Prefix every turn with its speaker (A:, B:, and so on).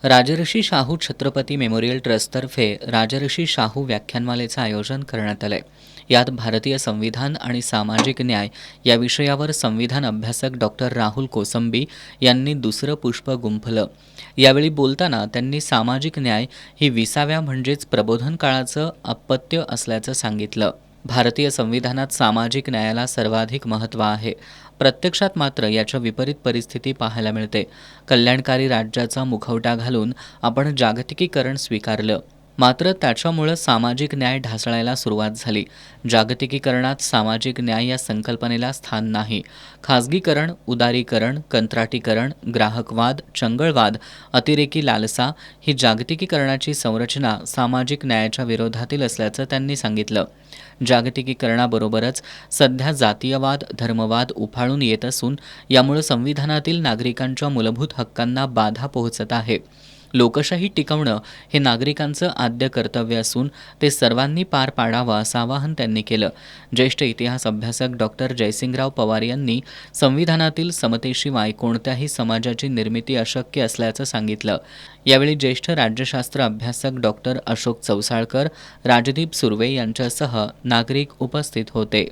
A: Rajarshi Shahu Chhatrapati memorial ट्रस्टतर्फे Rajarshi Shahu व्याख्यानमालेचं आयोजन करण्यात आलंय. यात भारतीय संविधान आणि सामाजिक न्याय या विषयावर संविधान अभ्यासक डॉक्टर राहुल कोसंबी यांनी दुसरं पुष्प गुंफलं. यावेळी बोलताना त्यांनी सामाजिक न्याय ही 20व्या म्हणजेच प्रबोधन काळाचं अपत्य असल्याचं सांगितलं. भारतीय संविधानात सामाजिक न्यायाला सर्वाधिक महत्त्व आहे. प्रत्यक्षात मात्र याच्या विपरीत परिस्थिती पाहायला मिळते. कल्याणकारी राज्याचा मुखवटा घालून आपण जागतिकीकरण स्वीकारलं, मात्र त्याच्यामुळं सामाजिक न्याय ढासळायला सुरुवात झाली. जागतिकीकरणात सामाजिक न्याय या संकल्पनेला स्थान नाही. खाजगीकरण, उदारीकरण, कंत्राटीकरण, ग्राहकवाद, चंगळवाद, अतिरेकी लालसा ही जागतिकीकरणाची संरचना सामाजिक न्यायाच्या विरोधातील असल्याचं त्यांनी सांगितलं. जागतिकीकरणाबरोबरच सध्या जातीयवाद, धर्मवाद उफाळून येत असून यामुळे संविधानातील नागरिकांच्या मूलभूत हक्कांना बाधा पोहोचत आहे. लोकशाही टिकवणं हे नागरिकांचं आद्य कर्तव्य असून ते सर्वांनी पार पाडावं असं आवाहन त्यांनी केलं. ज्येष्ठ इतिहास अभ्यासक डॉक्टर जयसिंगराव पवार यांनी संविधानातील समतेशिवाय कोणत्याही समाजाची निर्मिती अशक्य असल्याचं सांगितलं. यावेळी ज्येष्ठ राज्यशास्त्र अभ्यासक डॉक्टर अशोक चौसाळकर, राजदीप सुर्वे यांच्यासह नागरिक उपस्थित होते.